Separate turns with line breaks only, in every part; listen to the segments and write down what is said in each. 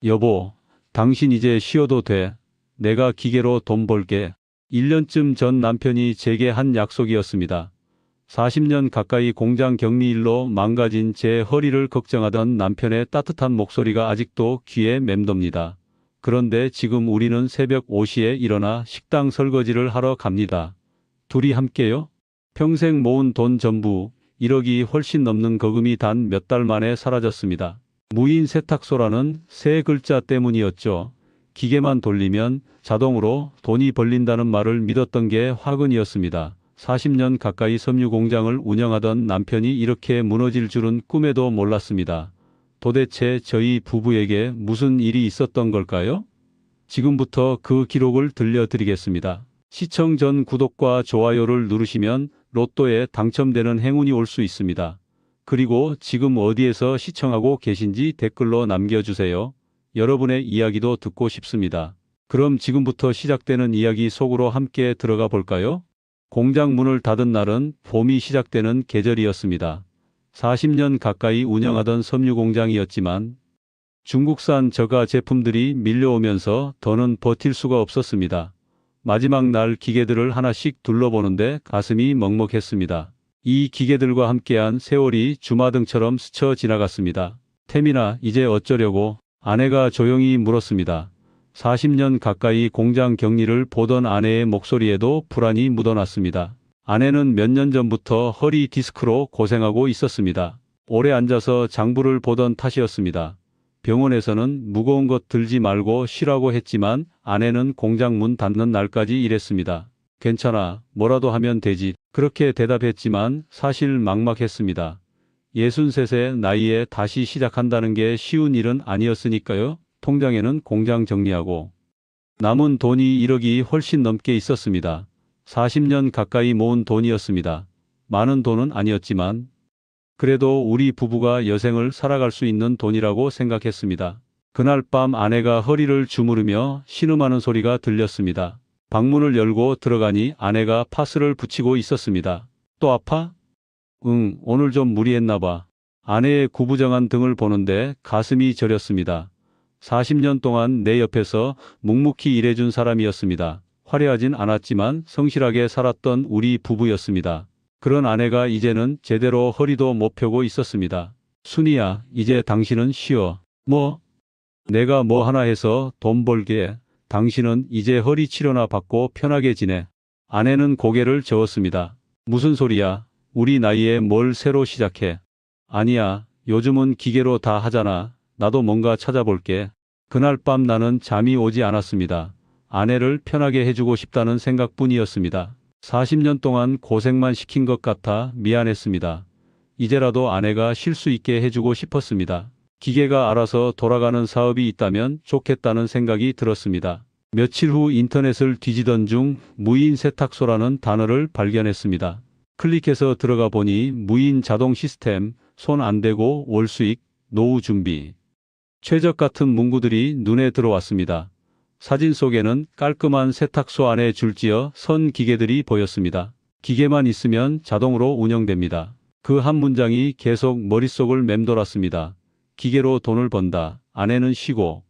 여보, 당신 이제 쉬어도 돼. 내가 기계로 돈 벌게. 1년쯤 전 남편이 제게 한 약속이었습니다. 40년 가까이 공장 격리 일로 망가진 제 허리를 걱정하던 남편의 따뜻한 목소리가 아직도 귀에 맴돕니다. 그런데 지금 우리는 새벽 5시에 일어나 식당 설거지를 하러 갑니다. 둘이 함께요? 평생 모은 돈 전부 1억이 훨씬 넘는 거금이 단 몇 달 만에 사라졌습니다. 무인 세탁소라는 세 글자 때문이었죠. 기계만 돌리면 자동으로 돈이 벌린다는 말을 믿었던 게 화근이었습니다. 40년 가까이 섬유 공장을 운영하던 남편이 이렇게 무너질 줄은 꿈에도 몰랐습니다. 도대체 저희 부부에게 무슨 일이 있었던 걸까요? 지금부터 그 기록을 들려드리겠습니다. 시청 전 구독과 좋아요를 누르시면 로또에 당첨되는 행운이 올 수 있습니다. 그리고 지금 어디에서 시청하고 계신지 댓글로 남겨주세요. 여러분의 이야기도 듣고 싶습니다. 그럼 지금부터 시작되는 이야기 속으로 함께 들어가 볼까요? 공장 문을 닫은 날은 봄이 시작되는 계절이었습니다. 40년 가까이 운영하던 섬유 공장이었지만 중국산 저가 제품들이 밀려오면서 더는 버틸 수가 없었습니다. 마지막 날 기계들을 하나씩 둘러보는데 가슴이 먹먹했습니다. 이 기계들과 함께한 세월이 주마등처럼 스쳐 지나갔습니다. 태민아, 이제 어쩌려고? 아내가 조용히 물었습니다. 40년 가까이 공장 격리를 보던 아내의 목소리에도 불안이 묻어났습니다. 아내는 몇 년 전부터 허리 디스크로 고생하고 있었습니다. 오래 앉아서 장부를 보던 탓이었습니다. 병원에서는 무거운 것 들지 말고 쉬라고 했지만 아내는 공장 문 닫는 날까지 일했습니다. 괜찮아, 뭐라도 하면 되지. 그렇게 대답했지만 사실 막막했습니다. 63세 나이에 다시 시작한다는 게 쉬운 일은 아니었으니까요. 통장에는 공장 정리하고 남은 돈이 1억이 훨씬 넘게 있었습니다. 40년 가까이 모은 돈이었습니다. 많은 돈은 아니었지만 그래도 우리 부부가 여생을 살아갈 수 있는 돈이라고 생각했습니다. 그날 밤 아내가 허리를 주무르며 신음하는 소리가 들렸습니다. 방문을 열고 들어가니 아내가 파스를 붙이고 있었습니다. 또 아파? 응, 오늘 좀 무리했나 봐. 아내의 구부정한 등을 보는데 가슴이 저렸습니다. 40년 동안 내 옆에서 묵묵히 일해준 사람이었습니다. 화려하진 않았지만 성실하게 살았던 우리 부부였습니다. 그런 아내가 이제는 제대로 허리도 못 펴고 있었습니다. 순이야, 이제 당신은 쉬어. 뭐? 내가 뭐 하나 해서 돈 벌게. 당신은 이제 허리 치료나 받고 편하게 지내. 아내는 고개를 저었습니다. 무슨 소리야? 우리 나이에 뭘 새로 시작해. 아니야, 요즘은 기계로 다 하잖아. 나도 뭔가 찾아볼게. 그날 밤 나는 잠이 오지 않았습니다. 아내를 편하게 해주고 싶다는 생각뿐이었습니다. 40년 동안 고생만 시킨 것 같아 미안했습니다. 이제라도 아내가 쉴 수 있게 해주고 싶었습니다. 기계가 알아서 돌아가는 사업이 있다면 좋겠다는 생각이 들었습니다. 며칠 후 인터넷을 뒤지던 중 무인 세탁소라는 단어를 발견했습니다. 클릭해서 들어가 보니 무인 자동 시스템, 손 안 대고 월 수익, 노후 준비. 최적 같은 문구들이 눈에 들어왔습니다. 사진 속에는 깔끔한 세탁소 안에 줄지어 선 기계들이 보였습니다. 기계만 있으면 자동으로 운영됩니다. 그 한 문장이 계속 머릿속을 맴돌았습니다. 기계로 돈을 번다. 아내는 쉬고.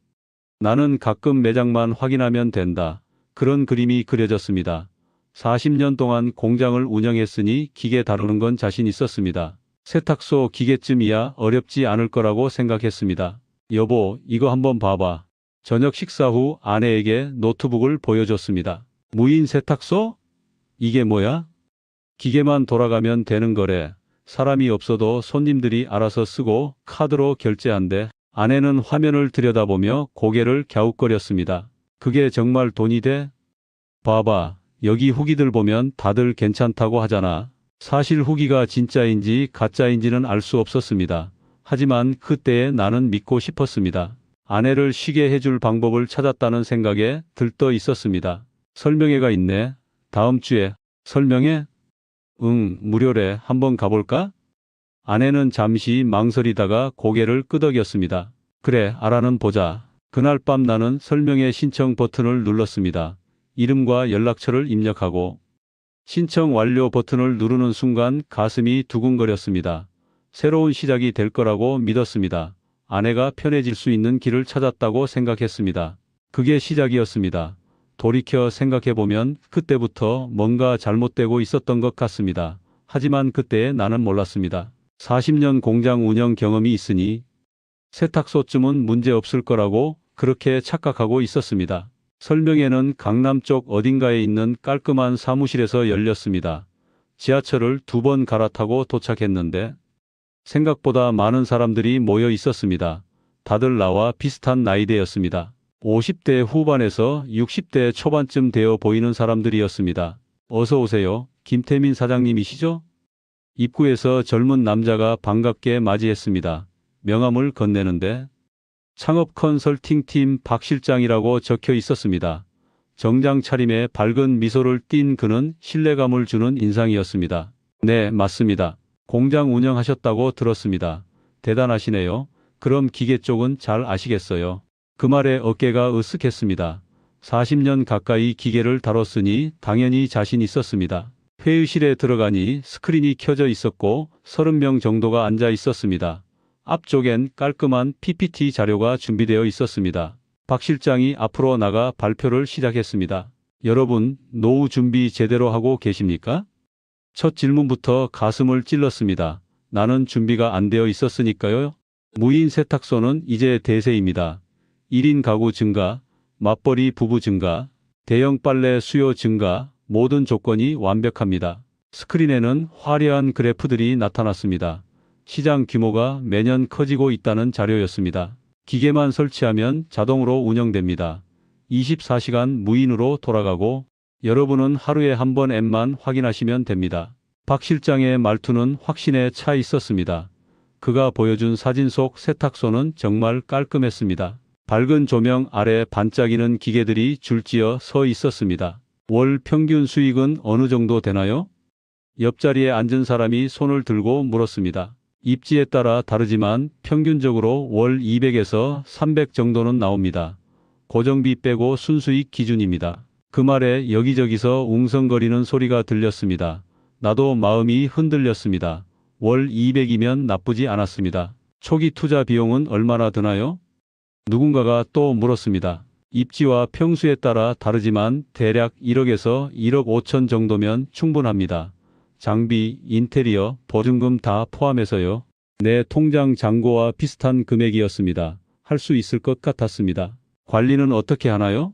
나는 가끔 매장만 확인하면 된다. 그런 그림이 그려졌습니다. 40년 동안 공장을 운영했으니 기계 다루는 건 자신 있었습니다. 세탁소 기계쯤이야 어렵지 않을 거라고 생각했습니다. 여보, 이거 한번 봐봐. 저녁 식사 후 아내에게 노트북을 보여줬습니다. 무인 세탁소? 이게 뭐야? 기계만 돌아가면 되는 거래. 사람이 없어도 손님들이 알아서 쓰고 카드로 결제한대. 아내는 화면을 들여다보며 고개를 갸웃거렸습니다. 그게 정말 돈이 돼? 봐봐. 여기 후기들 보면 다들 괜찮다고 하잖아. 사실 후기가 진짜인지 가짜인지는 알 수 없었습니다. 하지만 그때에 나는 믿고 싶었습니다. 아내를 쉬게 해줄 방법을 찾았다는 생각에 들떠 있었습니다. 설명회가 있네. 다음 주에. 설명회? 응, 무료래. 한번 가볼까? 아내는 잠시 망설이다가 고개를 끄덕였습니다. 그래, 알아는 보자. 그날 밤 나는 설명회 신청 버튼을 눌렀습니다. 이름과 연락처를 입력하고 신청 완료 버튼을 누르는 순간 가슴이 두근거렸습니다. 새로운 시작이 될 거라고 믿었습니다. 아내가 편해질 수 있는 길을 찾았다고 생각했습니다. 그게 시작이었습니다. 돌이켜 생각해보면 그때부터 뭔가 잘못되고 있었던 것 같습니다. 하지만 그때의 나는 몰랐습니다. 40년 공장 운영 경험이 있으니 세탁소쯤은 문제 없을 거라고 그렇게 착각하고 있었습니다. 설명회는 강남 쪽 어딘가에 있는 깔끔한 사무실에서 열렸습니다. 지하철을 2번 갈아타고 도착했는데 생각보다 많은 사람들이 모여 있었습니다. 다들 나와 비슷한 나이대였습니다. 50대 후반에서 60대 초반쯤 되어 보이는 사람들이었습니다. 어서 오세요. 김태민 사장님이시죠? 입구에서 젊은 남자가 반갑게 맞이했습니다. 명함을 건네는데 창업 컨설팅팀 박 실장이라고 적혀 있었습니다. 정장 차림에 밝은 미소를 띤 그는 신뢰감을 주는 인상이었습니다. 네, 맞습니다. 공장 운영하셨다고 들었습니다. 대단하시네요. 그럼 기계 쪽은 잘 아시겠어요? 그 말에 어깨가 으쓱했습니다. 40년 가까이 기계를 다뤘으니 당연히 자신 있었습니다. 회의실에 들어가니 스크린이 켜져 있었고 30명 정도가 앉아 있었습니다. 앞쪽엔 깔끔한 PPT 자료가 준비되어 있었습니다. 박 실장이 앞으로 나가 발표를 시작했습니다. 여러분, 노후 준비 제대로 하고 계십니까? 첫 질문부터 가슴을 찔렀습니다. 나는 준비가 안 되어 있었으니까요. 무인 세탁소는 이제 대세입니다. 1인 가구 증가, 맞벌이 부부 증가, 대형 빨래 수요 증가, 모든 조건이 완벽합니다. 스크린에는 화려한 그래프들이 나타났습니다. 시장 규모가 매년 커지고 있다는 자료였습니다. 기계만 설치하면 자동으로 운영됩니다. 24시간 무인으로 돌아가고 여러분은 하루에 한 번 앱만 확인하시면 됩니다. 박 실장의 말투는 확신에 차 있었습니다. 그가 보여준 사진 속 세탁소는 정말 깔끔했습니다. 밝은 조명 아래 반짝이는 기계들이 줄지어 서 있었습니다. 월 평균 수익은 어느 정도 되나요? 옆자리에 앉은 사람이 손을 들고 물었습니다. 입지에 따라 다르지만 평균적으로 월 200에서 300 정도는 나옵니다. 고정비 빼고 순수익 기준입니다. 그 말에 여기저기서 웅성거리는 소리가 들렸습니다. 나도 마음이 흔들렸습니다. 월 200이면 나쁘지 않았습니다. 초기 투자 비용은 얼마나 드나요? 누군가가 또 물었습니다. 입지와 평수에 따라 다르지만 대략 1억에서 1억 5천 정도면 충분합니다. 장비, 인테리어, 보증금 다 포함해서요. 내 통장 잔고와 비슷한 금액이었습니다. 할 수 있을 것 같았습니다. 관리는 어떻게 하나요?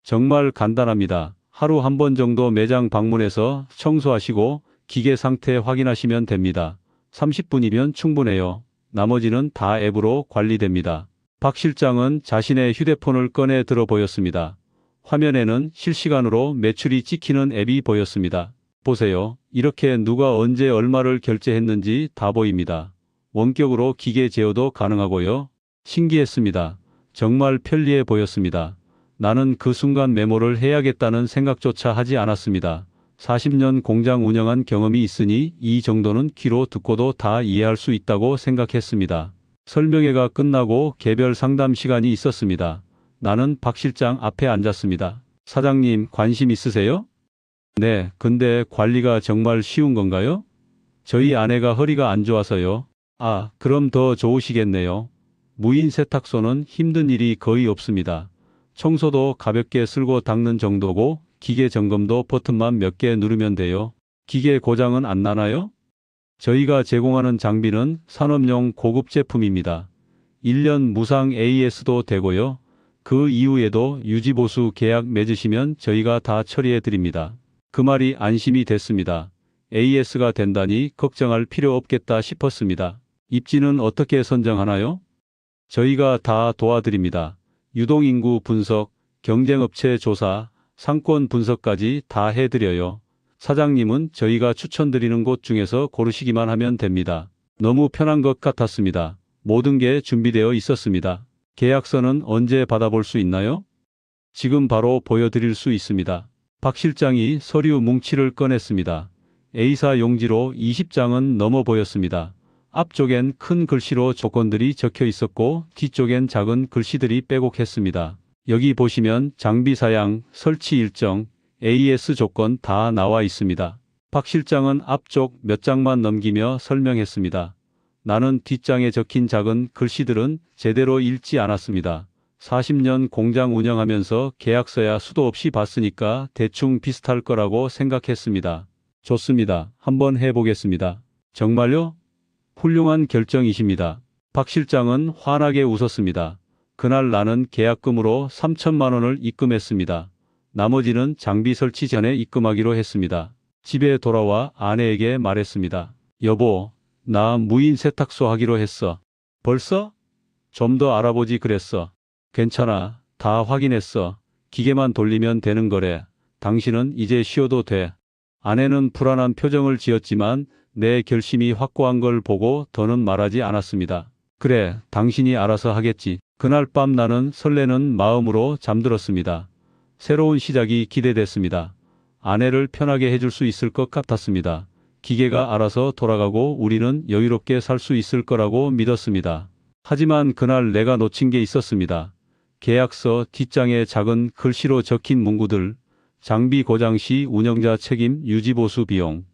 정말 간단합니다. 하루 한 번 정도 매장 방문해서 청소하시고 기계 상태 확인하시면 됩니다. 30분이면 충분해요. 나머지는 다 앱으로 관리됩니다. 박 실장은 자신의 휴대폰을 꺼내 들어 보였습니다. 화면에는 실시간으로 매출이 찍히는 앱이 보였습니다. 보세요. 이렇게 누가 언제 얼마를 결제했는지 다 보입니다. 원격으로 기계 제어도 가능하고요. 신기했습니다. 정말 편리해 보였습니다. 나는 그 순간 메모를 해야겠다는 생각조차 하지 않았습니다. 40년 공장 운영한 경험이 있으니 이 정도는 귀로 듣고도 다 이해할 수 있다고 생각했습니다. 설명회가 끝나고 개별 상담 시간이 있었습니다. 나는 박 실장 앞에 앉았습니다. 사장님, 관심 있으세요? 네, 근데 관리가 정말 쉬운 건가요? 저희 아내가 허리가 안 좋아서요. 아, 그럼 더 좋으시겠네요. 무인 세탁소는 힘든 일이 거의 없습니다. 청소도 가볍게 쓸고 닦는 정도고 기계 점검도 버튼만 몇 개 누르면 돼요. 기계 고장은 안 나나요? 저희가 제공하는 장비는 산업용 고급 제품입니다. 1년 무상 AS도 되고요. 그 이후에도 유지보수 계약 맺으시면 저희가 다 처리해 드립니다. 그 말이 안심이 됐습니다. AS가 된다니 걱정할 필요 없겠다 싶었습니다. 입지는 어떻게 선정하나요? 저희가 다 도와드립니다. 유동인구 분석, 경쟁업체 조사, 상권 분석까지 다 해드려요. 사장님은 저희가 추천드리는 곳 중에서 고르시기만 하면 됩니다. 너무 편한 것 같았습니다. 모든 게 준비되어 있었습니다. 계약서는 언제 받아볼 수 있나요? 지금 바로 보여드릴 수 있습니다. 박 실장이 서류 뭉치를 꺼냈습니다. A사 용지로 20장은 넘어 보였습니다. 앞쪽엔 큰 글씨로 조건들이 적혀 있었고 뒤쪽엔 작은 글씨들이 빼곡했습니다. 여기 보시면 장비 사양, 설치 일정, AS 조건 다 나와 있습니다. 박 실장은 앞쪽 몇 장만 넘기며 설명했습니다. 나는 뒷장에 적힌 작은 글씨들은 제대로 읽지 않았습니다. 40년 공장 운영하면서 계약서야 수도 없이 봤으니까 대충 비슷할 거라고 생각했습니다. 좋습니다. 한번 해보겠습니다. 정말요? 훌륭한 결정이십니다. 박 실장은 환하게 웃었습니다. 그날 나는 계약금으로 3천만 원을 입금했습니다. 나머지는 장비 설치 전에 입금하기로 했습니다. 집에 돌아와 아내에게 말했습니다. 여보, 나 무인 세탁소 하기로 했어. 벌써? 좀 더 알아보지 그랬어. 괜찮아. 다 확인했어. 기계만 돌리면 되는 거래. 당신은 이제 쉬어도 돼. 아내는 불안한 표정을 지었지만 내 결심이 확고한 걸 보고 더는 말하지 않았습니다. 그래, 당신이 알아서 하겠지. 그날 밤 나는 설레는 마음으로 잠들었습니다. 새로운 시작이 기대됐습니다. 아내를 편하게 해줄 수 있을 것 같았습니다. 기계가 알아서 돌아가고 우리는 여유롭게 살 수 있을 거라고 믿었습니다. 하지만 그날 내가 놓친 게 있었습니다. 계약서 뒷장에 작은 글씨로 적힌 문구들, 장비 고장 시 운영자 책임 유지보수 비용,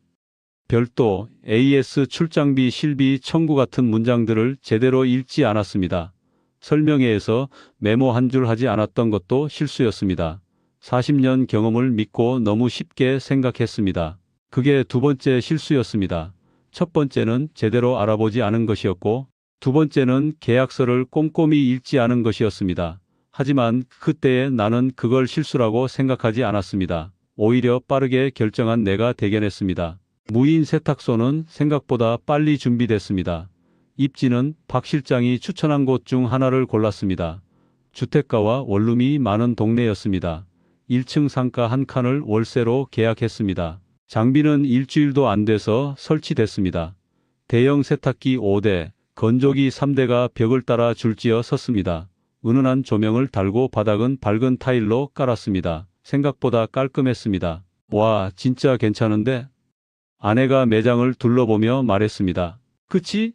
별도 AS 출장비 실비 청구 같은 문장들을 제대로 읽지 않았습니다. 설명회에서 메모 한 줄 하지 않았던 것도 실수였습니다. 40년 경험을 믿고 너무 쉽게 생각했습니다. 그게 두 번째 실수였습니다. 첫 번째는 제대로 알아보지 않은 것이었고, 두 번째는 계약서를 꼼꼼히 읽지 않은 것이었습니다. 하지만 그때의 나는 그걸 실수라고 생각하지 않았습니다. 오히려 빠르게 결정한 내가 대견했습니다. 무인 세탁소는 생각보다 빨리 준비됐습니다. 입지는 박 실장이 추천한 곳 중 하나를 골랐습니다. 주택가와 원룸이 많은 동네였습니다. 1층 상가 한 칸을 월세로 계약했습니다. 장비는 일주일도 안 돼서 설치됐습니다. 대형 세탁기 5대, 건조기 3대가 벽을 따라 줄지어 섰습니다. 은은한 조명을 달고 바닥은 밝은 타일로 깔았습니다. 생각보다 깔끔했습니다. 와, 진짜 괜찮은데? 아내가 매장을 둘러보며 말했습니다. 그치?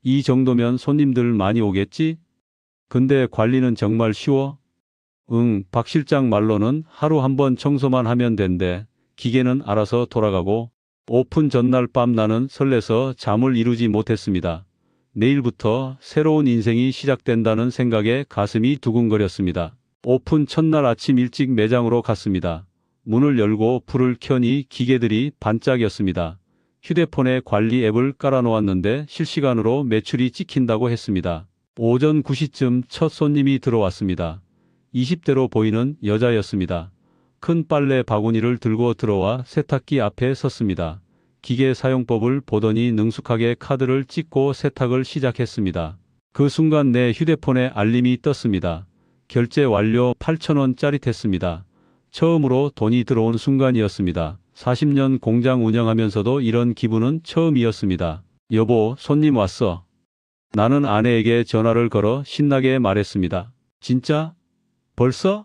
이 정도면 손님들 많이 오겠지? 근데 관리는 정말 쉬워? 응, 박 실장 말로는 하루 한 번 청소만 하면 된대. 기계는 알아서 돌아가고. 오픈 전날 밤 나는 설레서 잠을 이루지 못했습니다. 내일부터 새로운 인생이 시작된다는 생각에 가슴이 두근거렸습니다. 오픈 첫날 아침 일찍 매장으로 갔습니다. 문을 열고 불을 켜니 기계들이 반짝였습니다. 휴대폰에 관리 앱을 깔아놓았는데 실시간으로 매출이 찍힌다고 했습니다. 오전 9시쯤 첫 손님이 들어왔습니다. 20대로 보이는 여자였습니다. 큰 빨래 바구니를 들고 들어와 세탁기 앞에 섰습니다. 기계 사용법을 보더니 능숙하게 카드를 찍고 세탁을 시작했습니다. 그 순간 내 휴대폰에 알림이 떴습니다. 결제 완료 8,000원 짜릿했습니다. 처음으로 돈이 들어온 순간이었습니다. 40년 공장 운영하면서도 이런 기분은 처음이었습니다. 여보, 손님 왔어. 나는 아내에게 전화를 걸어 신나게 말했습니다. 진짜? 벌써?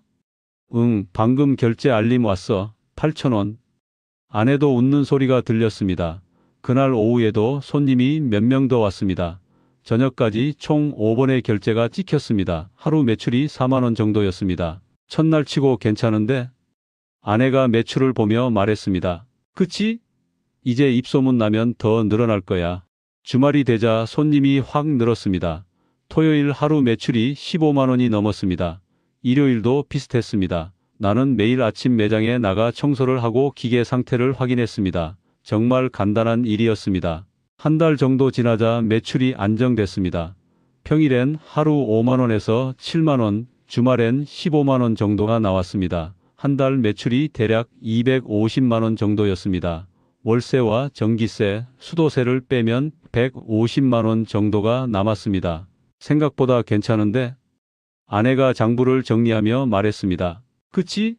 응, 방금 결제 알림 왔어. 8,000원. 아내도 웃는 소리가 들렸습니다. 그날 오후에도 손님이 몇 명 더 왔습니다. 저녁까지 총 5번의 결제가 찍혔습니다. 하루 매출이 4만 원 정도였습니다. 첫날 치고 괜찮은데? 아내가 매출을 보며 말했습니다. 그치? 이제 입소문 나면 더 늘어날 거야. 주말이 되자 손님이 확 늘었습니다. 토요일 하루 매출이 15만 원이 넘었습니다. 일요일도 비슷했습니다. 나는 매일 아침 매장에 나가 청소를 하고 기계 상태를 확인했습니다. 정말 간단한 일이었습니다. 한 달 정도 지나자 매출이 안정됐습니다. 평일엔 하루 5만 원에서 7만 원, 주말엔 15만 원 정도가 나왔습니다. 한 달 매출이 대략 250만 원 정도였습니다. 월세와 전기세, 수도세를 빼면 150만 원 정도가 남았습니다. 생각보다 괜찮은데? 아내가 장부를 정리하며 말했습니다. 그치?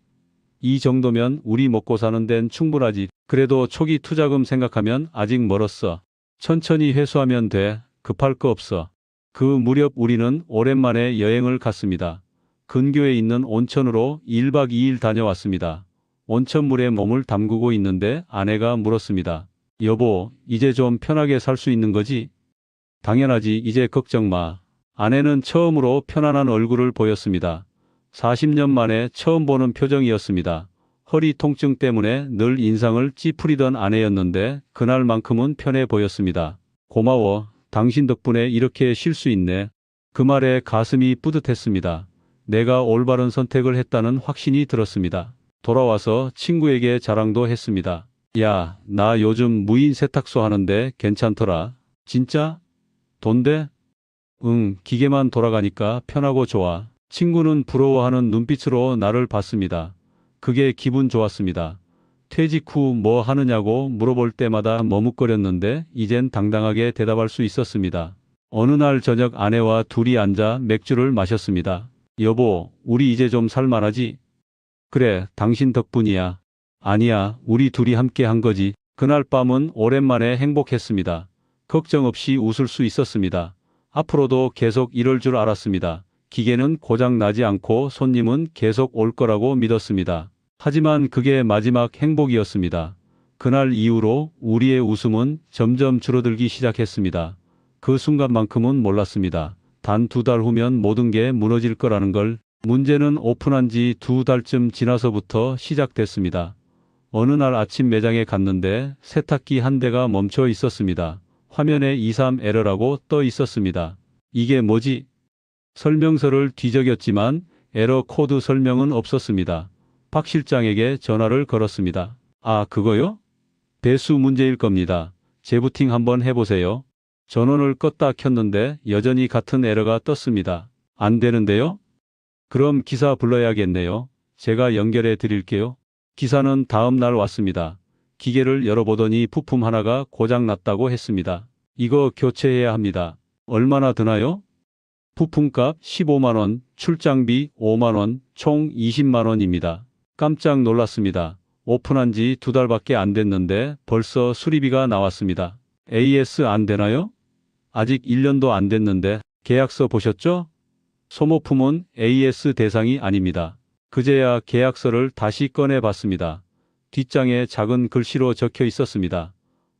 이 정도면 우리 먹고 사는 데는 충분하지. 그래도 초기 투자금 생각하면 아직 멀었어. 천천히 회수하면 돼. 급할 거 없어. 그 무렵 우리는 오랜만에 여행을 갔습니다. 근교에 있는 온천으로 1박 2일 다녀왔습니다. 온천물에 몸을 담그고 있는데 아내가 물었습니다. 여보, 이제 좀 편하게 살 수 있는 거지? 당연하지. 이제 걱정 마. 아내는 처음으로 편안한 얼굴을 보였습니다. 40년 만에 처음 보는 표정이었습니다. 허리 통증 때문에 늘 인상을 찌푸리던 아내였는데 그날만큼은 편해 보였습니다. 고마워. 당신 덕분에 이렇게 쉴 수 있네. 그 말에 가슴이 뿌듯했습니다. 내가 올바른 선택을 했다는 확신이 들었습니다. 돌아와서 친구에게 자랑도 했습니다. 야, 나 요즘 무인 세탁소 하는데 괜찮더라. 진짜? 돈 돼? 응, 기계만 돌아가니까 편하고 좋아. 친구는 부러워하는 눈빛으로 나를 봤습니다. 그게 기분 좋았습니다. 퇴직 후 뭐 하느냐고 물어볼 때마다 머뭇거렸는데 이젠 당당하게 대답할 수 있었습니다. 어느 날 저녁 아내와 둘이 앉아 맥주를 마셨습니다. 여보, 우리 이제 좀 살만하지? 그래, 당신 덕분이야. 아니야, 우리 둘이 함께 한 거지. 그날 밤은 오랜만에 행복했습니다. 걱정 없이 웃을 수 있었습니다. 앞으로도 계속 이럴 줄 알았습니다. 기계는 고장 나지 않고 손님은 계속 올 거라고 믿었습니다. 하지만 그게 마지막 행복이었습니다. 그날 이후로 우리의 웃음은 점점 줄어들기 시작했습니다. 그 순간만큼은 몰랐습니다. 단 2달 후면 모든 게 무너질 거라는 걸. 문제는 오픈한 지 2달쯤 지나서부터 시작됐습니다. 어느 날 아침 매장에 갔는데 세탁기 한 대가 멈춰 있었습니다. 화면에 23 에러라고 떠 있었습니다. 이게 뭐지? 설명서를 뒤적였지만 에러 코드 설명은 없었습니다. 박 실장에게 전화를 걸었습니다. 아, 그거요? 배수 문제일 겁니다. 재부팅 한번 해보세요. 전원을 껐다 켰는데 여전히 같은 에러가 떴습니다. 안 되는데요? 그럼 기사 불러야겠네요. 제가 연결해 드릴게요. 기사는 다음 날 왔습니다. 기계를 열어보더니 부품 하나가 고장 났다고 했습니다. 이거 교체해야 합니다. 얼마나 드나요? 부품값 15만 원, 출장비 5만 원, 총 20만 원입니다. 깜짝 놀랐습니다. 오픈한 지 2달밖에 안 됐는데 벌써 수리비가 나왔습니다. AS 안 되나요? 아직 1년도 안 됐는데 계약서 보셨죠? 소모품은 AS 대상이 아닙니다. 그제야 계약서를 다시 꺼내 봤습니다. 뒷장에 작은 글씨로 적혀 있었습니다.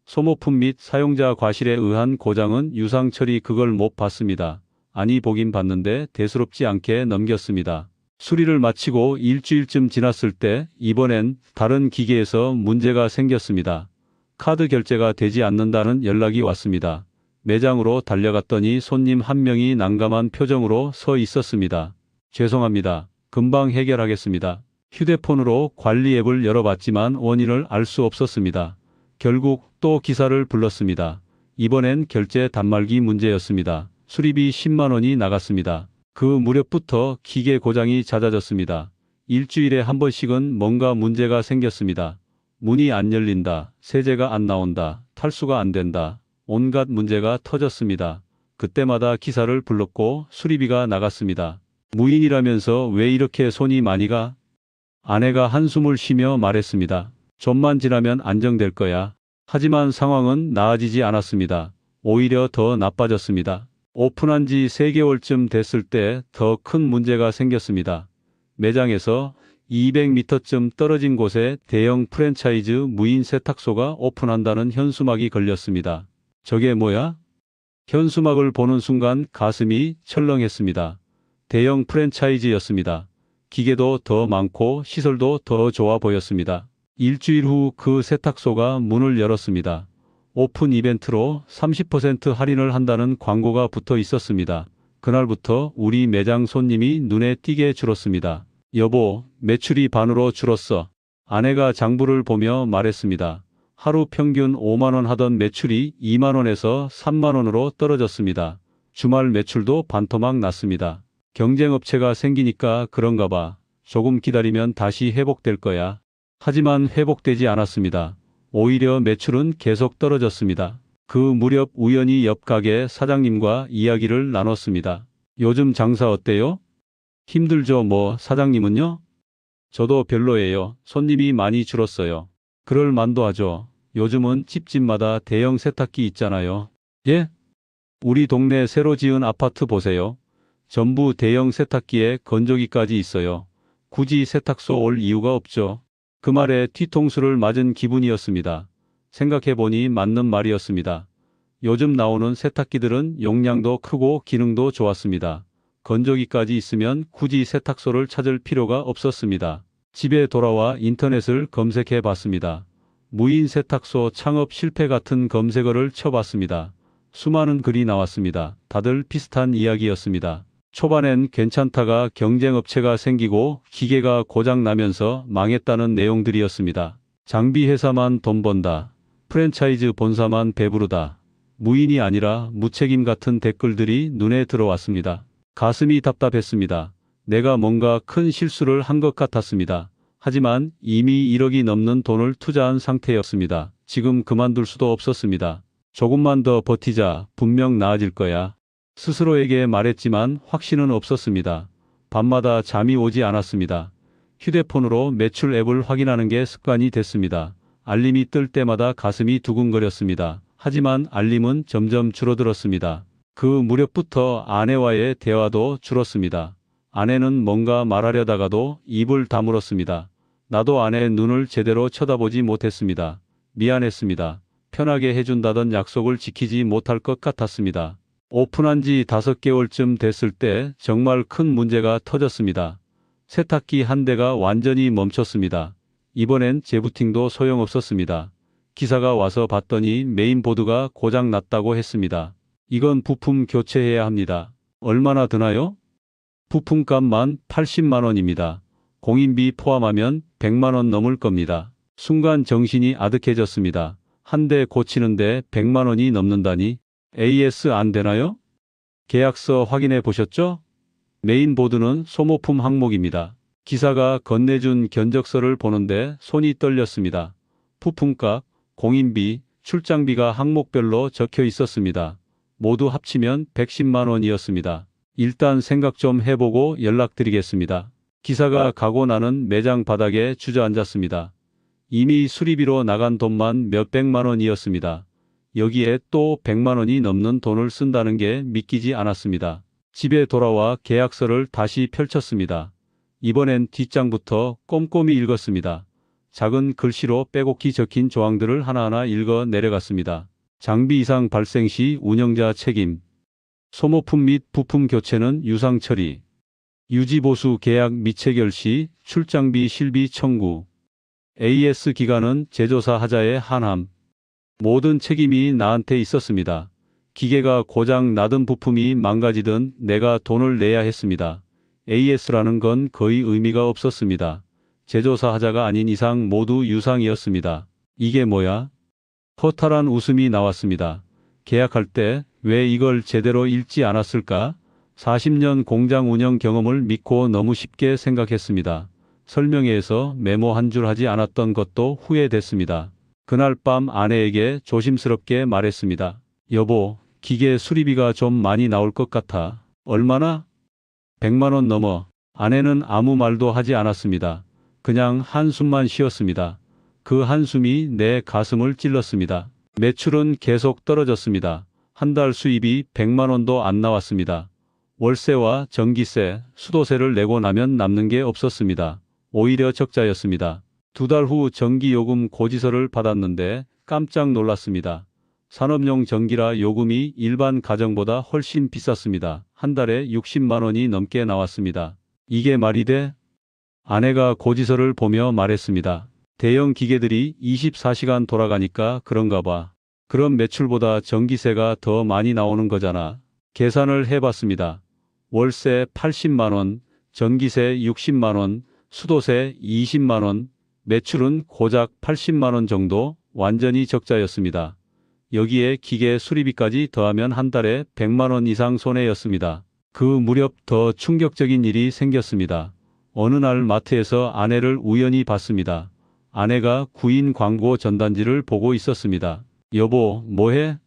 소모품 및 사용자 과실에 의한 고장은 유상 처리 그걸 못 봤습니다. 아니 보긴 봤는데 대수롭지 않게 넘겼습니다. 수리를 마치고 일주일쯤 지났을 때 이번엔 다른 기계에서 문제가 생겼습니다. 카드 결제가 되지 않는다는 연락이 왔습니다. 매장으로 달려갔더니 손님 한 명이 난감한 표정으로 서 있었습니다. 죄송합니다. 금방 해결하겠습니다. 휴대폰으로 관리 앱을 열어봤지만 원인을 알 수 없었습니다. 결국 또 기사를 불렀습니다. 이번엔 결제 단말기 문제였습니다. 수리비 10만 원이 나갔습니다. 그 무렵부터 기계 고장이 잦아졌습니다. 일주일에 한 번씩은 뭔가 문제가 생겼습니다. 문이 안 열린다, 세제가 안 나온다, 탈수가 안 된다. 온갖 문제가 터졌습니다. 그때마다 기사를 불렀고 수리비가 나갔습니다. 무인이라면서 왜 이렇게 손이 많이 가? 아내가 한숨을 쉬며 말했습니다. 좀만 지나면 안정될 거야. 하지만 상황은 나아지지 않았습니다. 오히려 더 나빠졌습니다. 오픈한 지 3개월쯤 됐을 때 더 큰 문제가 생겼습니다. 매장에서 200m쯤 떨어진 곳에 대형 프랜차이즈 무인 세탁소가 오픈한다는 현수막이 걸렸습니다. 저게 뭐야? 현수막을 보는 순간 가슴이 철렁했습니다. 대형 프랜차이즈였습니다. 기계도 더 많고 시설도 더 좋아 보였습니다. 일주일 후 그 세탁소가 문을 열었습니다. 오픈 이벤트로 30% 할인을 한다는 광고가 붙어 있었습니다. 그날부터 우리 매장 손님이 눈에 띄게 줄었습니다. 여보, 매출이 반으로 줄었어. 아내가 장부를 보며 말했습니다. 하루 평균 5만 원 하던 매출이 2만 원에서 3만 원으로 떨어졌습니다. 주말 매출도 반토막 났습니다. 경쟁업체가 생기니까 그런가 봐. 조금 기다리면 다시 회복될 거야. 하지만 회복되지 않았습니다. 오히려 매출은 계속 떨어졌습니다. 그 무렵 우연히 옆 가게 사장님과 이야기를 나눴습니다. 요즘 장사 어때요? 힘들죠 뭐. 사장님은요? 저도 별로예요. 손님이 많이 줄었어요. 그럴 만도 하죠. 요즘은 집집마다 대형 세탁기 있잖아요. 예? 우리 동네 새로 지은 아파트 보세요. 전부 대형 세탁기에 건조기까지 있어요. 굳이 세탁소 올 이유가 없죠. 그 말에 뒤통수를 맞은 기분이었습니다. 생각해보니 맞는 말이었습니다. 요즘 나오는 세탁기들은 용량도 크고 기능도 좋았습니다. 건조기까지 있으면 굳이 세탁소를 찾을 필요가 없었습니다. 집에 돌아와 인터넷을 검색해 봤습니다. 무인 세탁소 창업 실패 같은 검색어를 쳐봤습니다. 수많은 글이 나왔습니다. 다들 비슷한 이야기였습니다. 초반엔 괜찮다가 경쟁업체가 생기고 기계가 고장나면서 망했다는 내용들이었습니다. 장비 회사만 돈 번다. 프랜차이즈 본사만 배부르다. 무인이 아니라 무책임 같은 댓글들이 눈에 들어왔습니다. 가슴이 답답했습니다. 내가 뭔가 큰 실수를 한 것 같았습니다. 하지만 이미 1억이 넘는 돈을 투자한 상태였습니다. 지금 그만둘 수도 없었습니다. 조금만 더 버티자. 분명 나아질 거야. 스스로에게 말했지만 확신은 없었습니다. 밤마다 잠이 오지 않았습니다. 휴대폰으로 매출 앱을 확인하는 게 습관이 됐습니다. 알림이 뜰 때마다 가슴이 두근거렸습니다. 하지만 알림은 점점 줄어들었습니다. 그 무렵부터 아내와의 대화도 줄었습니다. 아내는 뭔가 말하려다가도 입을 다물었습니다. 나도 아내의 눈을 제대로 쳐다보지 못했습니다. 미안했습니다. 편하게 해준다던 약속을 지키지 못할 것 같았습니다. 오픈한 지 5개월쯤 됐을 때 정말 큰 문제가 터졌습니다. 세탁기 한 대가 완전히 멈췄습니다. 이번엔 재부팅도 소용없었습니다. 기사가 와서 봤더니 메인보드가 고장 났다고 했습니다. 이건 부품 교체해야 합니다. 얼마나 드나요? 부품값만 80만 원입니다. 공인비 포함하면 100만 원 넘을 겁니다. 순간 정신이 아득해졌습니다. 한 대 고치는데 100만 원이 넘는다니? AS 안 되나요? 계약서 확인해 보셨죠? 메인보드는 소모품 항목입니다. 기사가 건네준 견적서를 보는데 손이 떨렸습니다. 부품값, 공인비, 출장비가 항목별로 적혀 있었습니다. 모두 합치면 110만 원이었습니다. 일단 생각 좀 해보고 연락드리겠습니다. 기사가 가고 나는 매장 바닥에 주저앉았습니다. 이미 수리비로 나간 돈만 몇백만 원이었습니다. 여기에 또 100만 원이 넘는 돈을 쓴다는 게 믿기지 않았습니다. 집에 돌아와 계약서를 다시 펼쳤습니다. 이번엔 뒷장부터 꼼꼼히 읽었습니다. 작은 글씨로 빼곡히 적힌 조항들을 하나하나 읽어 내려갔습니다. 장비 이상 발생 시 운영자 책임, 소모품 및 부품 교체는 유상 처리, 유지보수 계약 미체결 시 출장비 실비 청구, AS 기간은 제조사 하자에 한함. 모든 책임이 나한테 있었습니다. 기계가 고장 나든 부품이 망가지든 내가 돈을 내야 했습니다. AS라는 건 거의 의미가 없었습니다. 제조사 하자가 아닌 이상 모두 유상이었습니다. 이게 뭐야? 허탈한 웃음이 나왔습니다. 계약할 때 왜 이걸 제대로 읽지 않았을까? 40년 공장 운영 경험을 믿고 너무 쉽게 생각했습니다. 설명회에서 메모 한 줄 하지 않았던 것도 후회됐습니다. 그날 밤 아내에게 조심스럽게 말했습니다. 여보, 기계 수리비가 좀 많이 나올 것 같아. 얼마나? 100만 원 넘어. 아내는 아무 말도 하지 않았습니다. 그냥 한숨만 쉬었습니다. 그 한숨이 내 가슴을 찔렀습니다. 매출은 계속 떨어졌습니다. 한 달 수입이 100만 원도 안 나왔습니다. 월세와 전기세, 수도세를 내고 나면 남는 게 없었습니다. 오히려 적자였습니다. 2달 후 전기요금 고지서를 받았는데 깜짝 놀랐습니다. 산업용 전기라 요금이 일반 가정보다 훨씬 비쌌습니다. 한 달에 60만 원이 넘게 나왔습니다. 이게 말이 돼? 아내가 고지서를 보며 말했습니다. 대형 기계들이 24시간 돌아가니까 그런가 봐. 그럼 매출보다 전기세가 더 많이 나오는 거잖아. 계산을 해봤습니다. 월세 80만 원, 전기세 60만 원, 수도세 20만 원, 매출은 고작 80만 원 정도, 완전히 적자였습니다. 여기에 기계 수리비까지 더하면 한 달에 100만 원 이상 손해였습니다. 그 무렵 더 충격적인 일이 생겼습니다. 어느 날 마트에서 아내를 우연히 봤습니다. 아내가 구인 광고 전단지를 보고 있었습니다. 여보, 뭐해?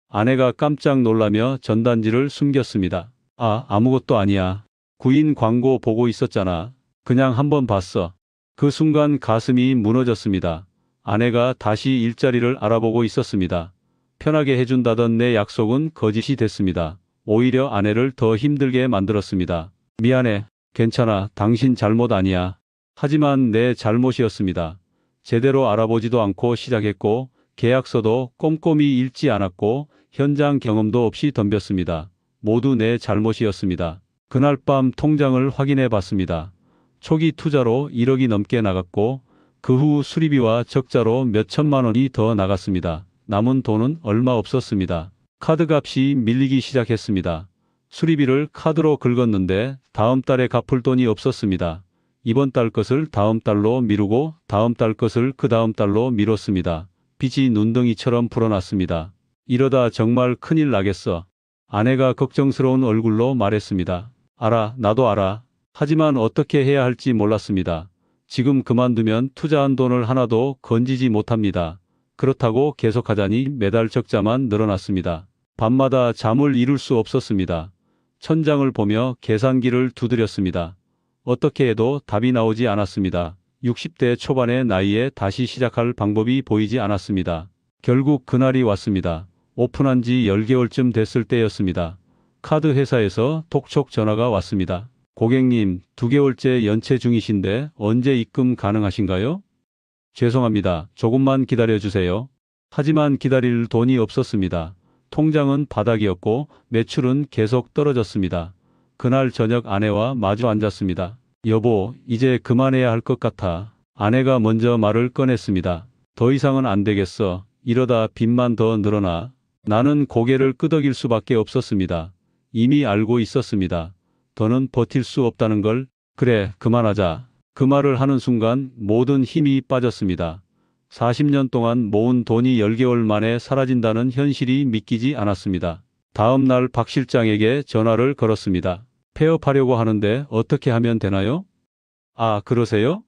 아내가 깜짝 놀라며 전단지를 숨겼습니다. 아무것도 아니야. 구인 광고 보고 있었잖아. 그냥 한번 봤어. 그 순간 가슴이 무너졌습니다. 아내가 다시 일자리를 알아보고 있었습니다. 편하게 해준다던 내 약속은 거짓이 됐습니다. 오히려 아내를 더 힘들게 만들었습니다. 미안해. 괜찮아. 당신 잘못 아니야. 하지만 내 잘못이었습니다. 제대로 알아보지도 않고 시작했고 계약서도 꼼꼼히 읽지 않았고 현장 경험도 없이 덤볐습니다. 모두 내 잘못이었습니다. 그날 밤 통장을 확인해 봤습니다. 초기 투자로 1억이 넘게 나갔고 그 후 수리비와 적자로 몇 천만 원이 더 나갔습니다. 남은 돈은 얼마 없었습니다. 카드값이 밀리기 시작했습니다. 수리비를 카드로 긁었는데 다음 달에 갚을 돈이 없었습니다. 이번 달 것을 다음 달로 미루고 다음 달 것을 그 다음 달로 미뤘습니다. 빚이 눈덩이처럼 불어났습니다. 이러다 정말 큰일 나겠어. 아내가 걱정스러운 얼굴로 말했습니다. 알아, 나도 알아. 하지만 어떻게 해야 할지 몰랐습니다. 지금 그만두면 투자한 돈을 하나도 건지지 못합니다. 그렇다고 계속하자니 매달 적자만 늘어났습니다. 밤마다 잠을 이룰 수 없었습니다. 천장을 보며 계산기를 두드렸습니다. 어떻게 해도 답이 나오지 않았습니다. 60대 초반의 나이에 다시 시작할 방법이 보이지 않았습니다. 결국 그날이 왔습니다. 오픈한 지 10개월쯤 됐을 때였습니다. 카드 회사에서 톡촉 전화가 왔습니다. 고객님, 2개월째 연체 중이신데 언제 입금 가능하신가요? 죄송합니다. 조금만 기다려주세요. 하지만 기다릴 돈이 없었습니다. 통장은 바닥이었고 매출은 계속 떨어졌습니다. 그날 저녁 아내와 마주 앉았습니다. 여보, 이제 그만해야 할 것 같아. 아내가 먼저 말을 꺼냈습니다. 더 이상은 안 되겠어. 이러다 빚만 더 늘어나. 나는 고개를 끄덕일 수밖에 없었습니다. 이미 알고 있었습니다. 더는 버틸 수 없다는 걸. 그래, 그만하자. 그 말을 하는 순간 모든 힘이 빠졌습니다. 40년 동안 모은 돈이 10개월 만에 사라진다는 현실이 믿기지 않았습니다. 다음 날 박 실장에게 전화를 걸었습니다. 폐업하려고 하는데 어떻게 하면 되나요? 아, 그러세요?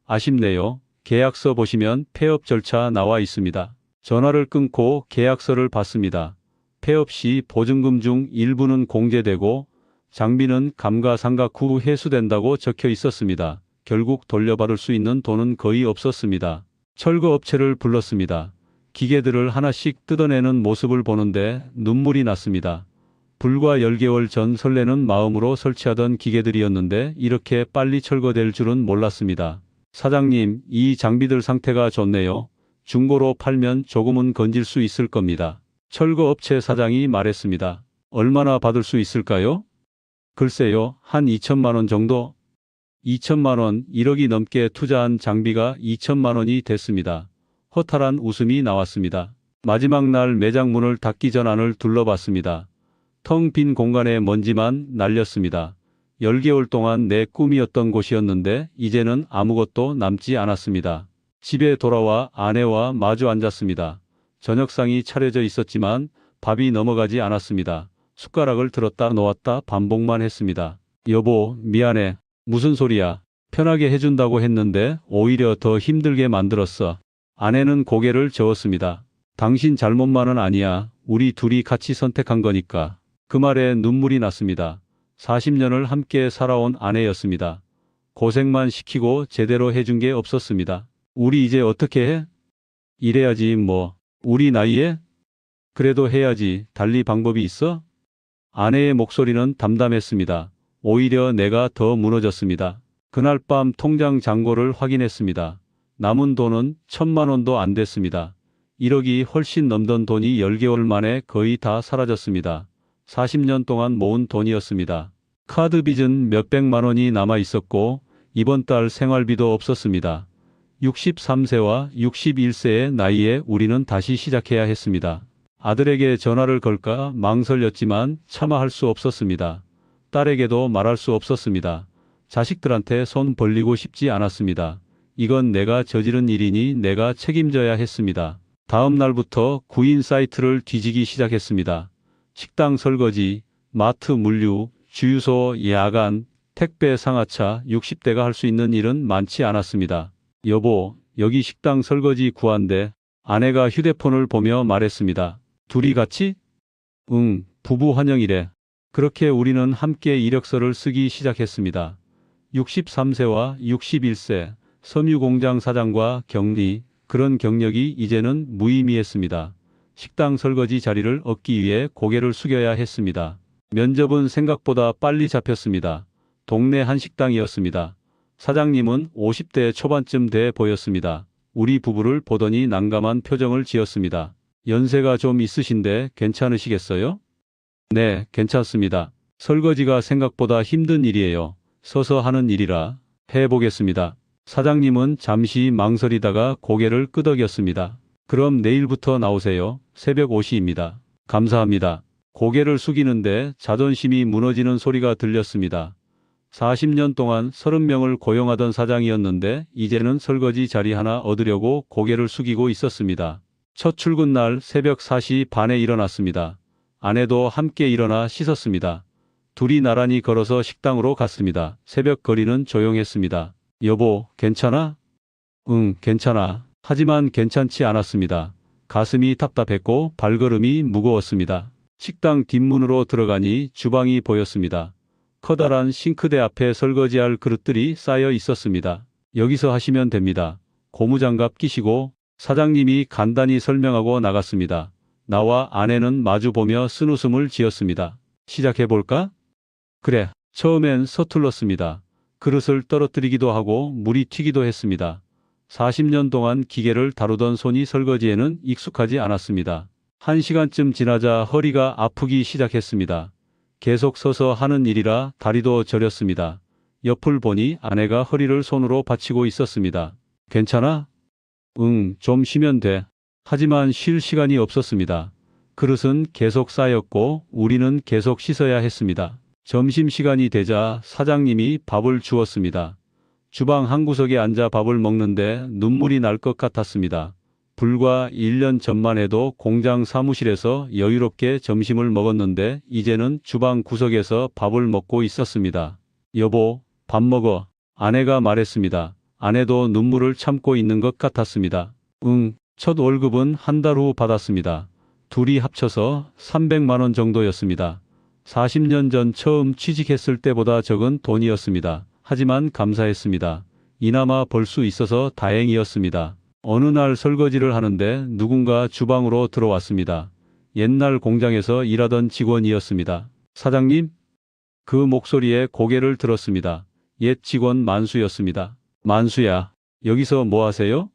아쉽네요. 계약서 보시면 폐업 절차 나와 있습니다. 전화를 끊고 계약서를 봤습니다. 폐업 시 보증금 중 일부는 공제되고 장비는 감가상각 후 회수된다고 적혀 있었습니다. 결국 돌려받을 수 있는 돈은 거의 없었습니다. 철거업체를 불렀습니다. 기계들을 하나씩 뜯어내는 모습을 보는데 눈물이 났습니다. 불과 10개월 전 설레는 마음으로 설치하던 기계들이었는데 이렇게 빨리 철거될 줄은 몰랐습니다. 사장님, 이 장비들 상태가 좋네요. 중고로 팔면 조금은 건질 수 있을 겁니다. 철거업체 사장이 말했습니다. 얼마나 받을 수 있을까요? 글쎄요, 한 2천만 원 정도? 2천만 원, 1억이 넘게 투자한 장비가 2천만 원이 됐습니다. 허탈한 웃음이 나왔습니다. 마지막 날 매장 문을 닫기 전 안을 둘러봤습니다. 텅 빈 공간에 먼지만 날렸습니다. 10개월 동안 내 꿈이었던 곳이었는데 이제는 아무것도 남지 않았습니다. 집에 돌아와 아내와 마주 앉았습니다. 저녁상이 차려져 있었지만 밥이 넘어가지 않았습니다. 숟가락을 들었다 놓았다 반복만 했습니다. 여보, 미안해. 무슨 소리야. 편하게 해준다고 했는데 오히려 더 힘들게 만들었어. 아내는 고개를 저었습니다. 당신 잘못만은 아니야. 우리 둘이 같이 선택한 거니까. 그 말에 눈물이 났습니다. 40년을 함께 살아온 아내였습니다. 고생만 시키고 제대로 해준 게 없었습니다. 우리 이제 어떻게 해? 이래야지 뭐. 우리 나이에? 그래도 해야지. 달리 방법이 있어? 아내의 목소리는 담담했습니다. 오히려 내가 더 무너졌습니다. 그날 밤 통장 잔고를 확인했습니다. 남은 돈은 1,000만 원도 안 됐습니다. 1억이 훨씬 넘던 돈이 10개월 만에 거의 다 사라졌습니다. 40년 동안 모은 돈이었습니다. 카드 빚은 몇백만 원이 남아 있었고 이번 달 생활비도 없었습니다. 63세와 61세의 나이에 우리는 다시 시작해야 했습니다. 아들에게 전화를 걸까 망설였지만 차마 할 수 없었습니다. 딸에게도 말할 수 없었습니다. 자식들한테 손 벌리고 싶지 않았습니다. 이건 내가 저지른 일이니 내가 책임져야 했습니다. 다음 날부터 구인 사이트를 뒤지기 시작했습니다. 식당 설거지, 마트 물류, 주유소 야간, 택배 상하차, 60대가 할 수 있는 일은 많지 않았습니다. 여보, 여기 식당 설거지 구한대. 아내가 휴대폰을 보며 말했습니다. 둘이 같이? 응, 부부 환영이래. 그렇게 우리는 함께 이력서를 쓰기 시작했습니다. 63세와 61세, 섬유공장 사장과 격리, 그런 경력이 이제는 무의미했습니다. 식당 설거지 자리를 얻기 위해 고개를 숙여야 했습니다. 면접은 생각보다 빨리 잡혔습니다. 동네 한식당이었습니다. 사장님은 50대 초반쯤 돼 보였습니다. 우리 부부를 보더니 난감한 표정을 지었습니다. 연세가 좀 있으신데 괜찮으시겠어요? 네, 괜찮습니다. 설거지가 생각보다 힘든 일이에요. 서서 하는 일이라 해보겠습니다. 사장님은 잠시 망설이다가 고개를 끄덕였습니다. 그럼 내일부터 나오세요. 새벽 5시입니다. 감사합니다. 고개를 숙이는데 자존심이 무너지는 소리가 들렸습니다. 40년 동안 30명을 고용하던 사장이었는데 이제는 설거지 자리 하나 얻으려고 고개를 숙이고 있었습니다. 첫 출근 날 새벽 4시 반에 일어났습니다. 아내도 함께 일어나 씻었습니다. 둘이 나란히 걸어서 식당으로 갔습니다. 새벽 거리는 조용했습니다. 여보, 괜찮아? 응, 괜찮아. 하지만 괜찮지 않았습니다. 가슴이 답답했고 발걸음이 무거웠습니다. 식당 뒷문으로 들어가니 주방이 보였습니다. 커다란 싱크대 앞에 설거지할 그릇들이 쌓여 있었습니다. 여기서 하시면 됩니다. 고무장갑 끼시고 사장님이 간단히 설명하고 나갔습니다. 나와 아내는 마주보며 쓴웃음을 지었습니다. 시작해볼까? 그래. 처음엔 서툴렀습니다. 그릇을 떨어뜨리기도 하고 물이 튀기도 했습니다. 40년 동안 기계를 다루던 손이 설거지에는 익숙하지 않았습니다. 1시간쯤 지나자 허리가 아프기 시작했습니다. 계속 서서 하는 일이라 다리도 저렸습니다. 옆을 보니 아내가 허리를 손으로 받치고 있었습니다. 괜찮아? 응, 좀 쉬면 돼. 하지만 쉴 시간이 없었습니다. 그릇은 계속 쌓였고 우리는 계속 씻어야 했습니다. 점심시간이 되자 사장님이 밥을 주었습니다. 주방 한구석에 앉아 밥을 먹는데 눈물이 날 것 같았습니다. 불과 1년 전만 해도 공장 사무실에서 여유롭게 점심을 먹었는데 이제는 주방 구석에서 밥을 먹고 있었습니다. 여보, 밥 먹어. 아내가 말했습니다. 아내도 눈물을 참고 있는 것 같았습니다. 응, 첫 월급은 한 달 후 받았습니다. 둘이 합쳐서 300만 원 정도였습니다. 40년 전 처음 취직했을 때보다 적은 돈이었습니다. 하지만 감사했습니다. 이나마 벌 수 있어서 다행이었습니다. 어느 날 설거지를 하는데 누군가 주방으로 들어왔습니다. 옛날 공장에서 일하던 직원이었습니다. 사장님? 그 목소리에 고개를 들었습니다. 옛 직원 만수였습니다. 만수야, 여기서 뭐 하세요?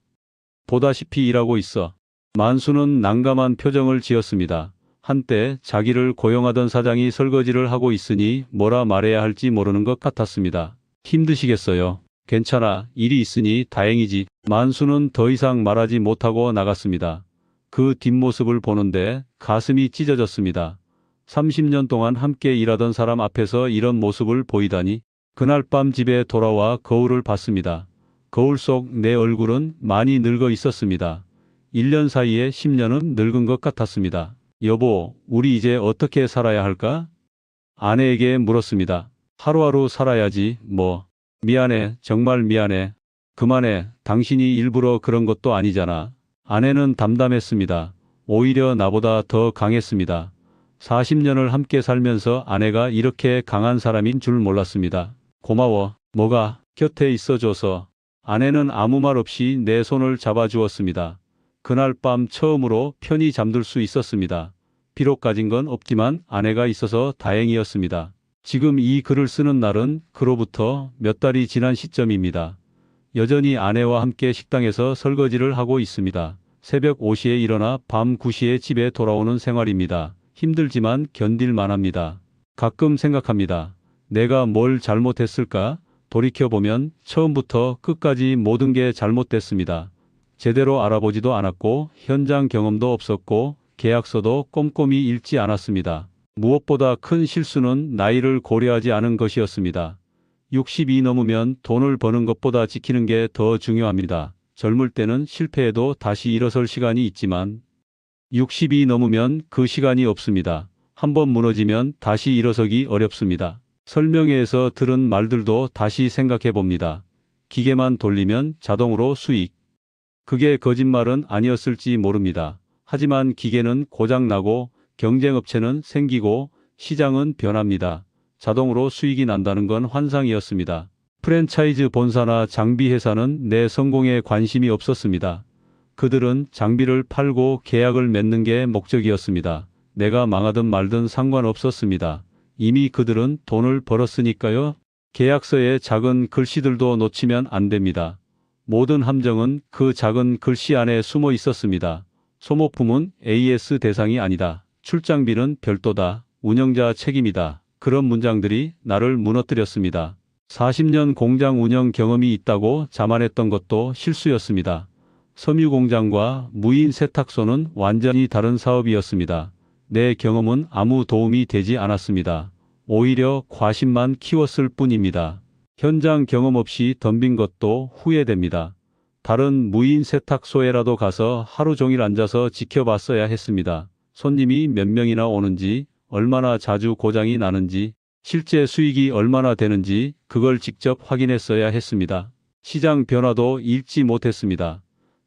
보다시피 일하고 있어. 만수는 난감한 표정을 지었습니다. 한때 자기를 고용하던 사장이 설거지를 하고 있으니 뭐라 말해야 할지 모르는 것 같았습니다. 힘드시겠어요? 괜찮아. 일이 있으니 다행이지. 만수는 더 이상 말하지 못하고 나갔습니다. 그 뒷모습을 보는데 가슴이 찢어졌습니다. 30년 동안 함께 일하던 사람 앞에서 이런 모습을 보이다니. 그날 밤 집에 돌아와 거울을 봤습니다. 거울 속 내 얼굴은 많이 늙어 있었습니다. 1년 사이에 10년은 늙은 것 같았습니다. 여보, 우리 이제 어떻게 살아야 할까? 아내에게 물었습니다. 하루하루 살아야지, 뭐. 미안해, 정말 미안해. 그만해, 당신이 일부러 그런 것도 아니잖아. 아내는 담담했습니다. 오히려 나보다 더 강했습니다. 40년을 함께 살면서 아내가 이렇게 강한 사람인 줄 몰랐습니다. 고마워. 뭐가? 곁에 있어줘서. 아내는 아무 말 없이 내 손을 잡아주었습니다. 그날 밤 처음으로 편히 잠들 수 있었습니다. 비록 가진 건 없지만 아내가 있어서 다행이었습니다. 지금 이 글을 쓰는 날은 그로부터 몇 달이 지난 시점입니다. 여전히 아내와 함께 식당에서 설거지를 하고 있습니다. 새벽 5시에 일어나 밤 9시에 집에 돌아오는 생활입니다. 힘들지만 견딜만 합니다. 가끔 생각합니다. 내가 뭘 잘못했을까? 돌이켜보면 처음부터 끝까지 모든 게 잘못됐습니다. 제대로 알아보지도 않았고 현장 경험도 없었고 계약서도 꼼꼼히 읽지 않았습니다. 무엇보다 큰 실수는 나이를 고려하지 않은 것이었습니다. 60이 넘으면 돈을 버는 것보다 지키는 게 더 중요합니다. 젊을 때는 실패해도 다시 일어설 시간이 있지만 60이 넘으면 그 시간이 없습니다. 한번 무너지면 다시 일어서기 어렵습니다. 설명회에서 들은 말들도 다시 생각해 봅니다. 기계만 돌리면 자동으로 수익. 그게 거짓말은 아니었을지 모릅니다. 하지만 기계는 고장나고 경쟁업체는 생기고 시장은 변합니다. 자동으로 수익이 난다는 건 환상이었습니다. 프랜차이즈 본사나 장비 회사는 내 성공에 관심이 없었습니다. 그들은 장비를 팔고 계약을 맺는 게 목적이었습니다. 내가 망하든 말든 상관없었습니다. 이미 그들은 돈을 벌었으니까요. 계약서에 작은 글씨들도 놓치면 안 됩니다. 모든 함정은 그 작은 글씨 안에 숨어 있었습니다. 소모품은 AS 대상이 아니다. 출장비는 별도다. 운영자 책임이다. 그런 문장들이 나를 무너뜨렸습니다. 40년 공장 운영 경험이 있다고 자만했던 것도 실수였습니다. 섬유공장과 무인 세탁소는 완전히 다른 사업이었습니다. 내 경험은 아무 도움이 되지 않았습니다. 오히려 과심만 키웠을 뿐입니다. 현장 경험 없이 덤빈 것도 후회됩니다. 다른 무인 세탁소에라도 가서 하루 종일 앉아서 지켜봤어야 했습니다. 손님이 몇 명이나 오는지, 얼마나 자주 고장이 나는지, 실제 수익이 얼마나 되는지 그걸 직접 확인했어야 했습니다. 시장 변화도 읽지 못했습니다.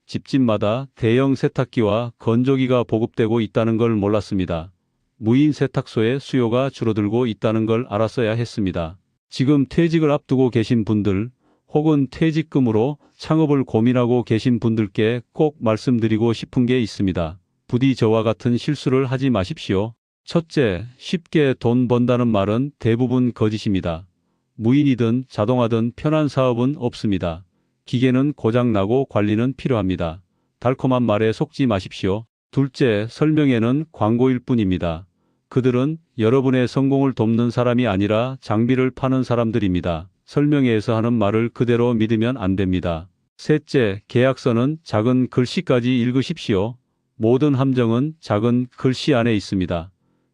집집마다 대형 세탁기와 건조기가 보급되고 있다는 걸 몰랐습니다. 무인 세탁소의 수요가 줄어들고 있다는 걸 알았어야 했습니다. 지금 퇴직을 앞두고 계신 분들, 혹은 퇴직금으로 창업을 고민하고 계신 분들께 꼭 말씀드리고 싶은 게 있습니다. 부디 저와 같은 실수를 하지 마십시오. 첫째, 쉽게 돈 번다는 말은 대부분 거짓입니다. 무인이든 자동화든 편한 사업은 없습니다. 기계는 고장나고 관리는 필요합니다. 달콤한 말에 속지 마십시오. 둘째, 설명회는 광고일 뿐입니다. 그들은 여러분의 성공을 돕는 사람이 아니라 장비를 파는 사람들입니다. 설명회에서 하는 말을 그대로 믿으면 안 됩니다. 셋째, 계약서는 작은 글씨까지 읽으십시오. 모든 함정은 작은 글씨 안에 있습니다.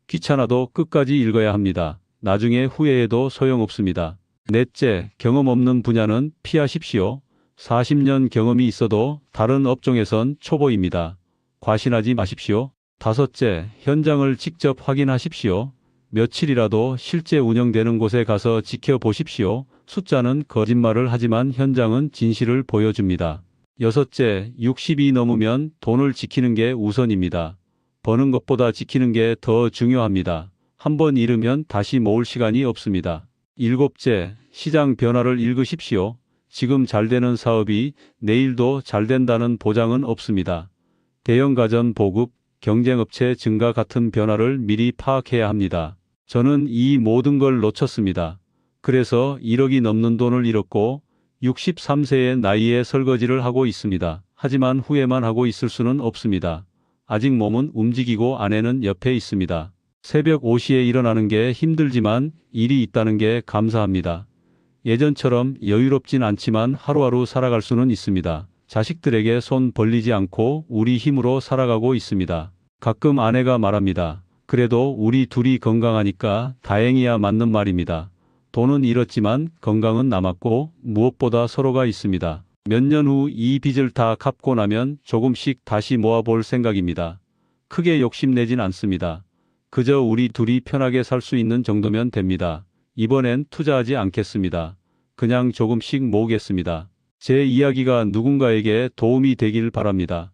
귀찮아도 끝까지 읽어야 합니다. 나중에 후회해도 소용없습니다. 넷째, 경험 없는 분야는 피하십시오. 40년 경험이 있어도 다른 업종에선 초보입니다. 과신하지 마십시오. 다섯째, 현장을 직접 확인하십시오. 며칠이라도 실제 운영되는 곳에 가서 지켜보십시오. 숫자는 거짓말을 하지만 현장은 진실을 보여줍니다. 여섯째, 60이 넘으면 돈을 지키는 게 우선입니다. 버는 것보다 지키는 게 더 중요합니다. 한번 잃으면 다시 모을 시간이 없습니다. 일곱째, 시장 변화를 읽으십시오. 지금 잘 되는 사업이 내일도 잘 된다는 보장은 없습니다. 대형 가전 보급, 경쟁업체 증가 같은 변화를 미리 파악해야 합니다. 저는 이 모든 걸 놓쳤습니다. 그래서 1억이 넘는 돈을 잃었고 63세의 나이에 설거지를 하고 있습니다. 하지만 후회만 하고 있을 수는 없습니다. 아직 몸은 움직이고 아내는 옆에 있습니다. 새벽 5시에 일어나는 게 힘들지만 일이 있다는 게 감사합니다. 예전처럼 여유롭진 않지만 하루하루 살아갈 수는 있습니다. 자식들에게 손 벌리지 않고 우리 힘으로 살아가고 있습니다. 가끔 아내가 말합니다. 그래도 우리 둘이 건강하니까 다행이야. 맞는 말입니다. 돈은 잃었지만 건강은 남았고 무엇보다 서로가 있습니다. 몇 년 후 이 빚을 다 갚고 나면 조금씩 다시 모아볼 생각입니다. 크게 욕심내진 않습니다. 그저 우리 둘이 편하게 살 수 있는 정도면 됩니다. 이번엔 투자하지 않겠습니다. 그냥 조금씩 모으겠습니다. 제 이야기가 누군가에게 도움이 되길 바랍니다.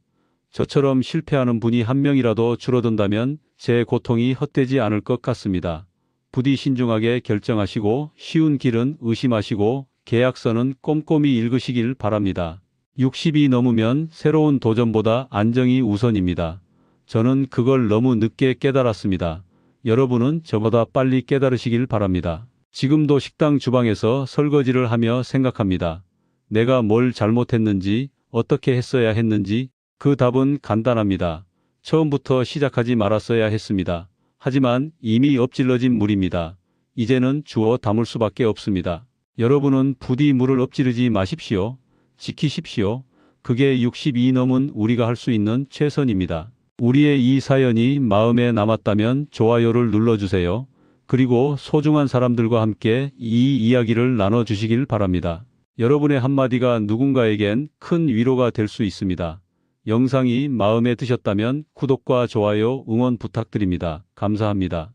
저처럼 실패하는 분이 한 명이라도 줄어든다면 제 고통이 헛되지 않을 것 같습니다. 부디 신중하게 결정하시고 쉬운 길은 의심하시고 계약서는 꼼꼼히 읽으시길 바랍니다. 60이 넘으면 새로운 도전보다 안정이 우선입니다. 저는 그걸 너무 늦게 깨달았습니다. 여러분은 저보다 빨리 깨달으시길 바랍니다. 지금도 식당 주방에서 설거지를 하며 생각합니다. 내가 뭘 잘못했는지, 어떻게 했어야 했는지. 그 답은 간단합니다. 처음부터 시작하지 말았어야 했습니다. 하지만 이미 엎질러진 물입니다. 이제는 주워 담을 수밖에 없습니다. 여러분은 부디 물을 엎지르지 마십시오. 지키십시오. 그게 60이 넘은 우리가 할 수 있는 최선입니다. 우리의 이 사연이 마음에 남았다면 좋아요를 눌러주세요. 그리고 소중한 사람들과 함께 이 이야기를 나눠주시길 바랍니다. 여러분의 한마디가 누군가에겐 큰 위로가 될 수 있습니다. 영상이 마음에 드셨다면 구독과 좋아요, 응원 부탁드립니다. 감사합니다.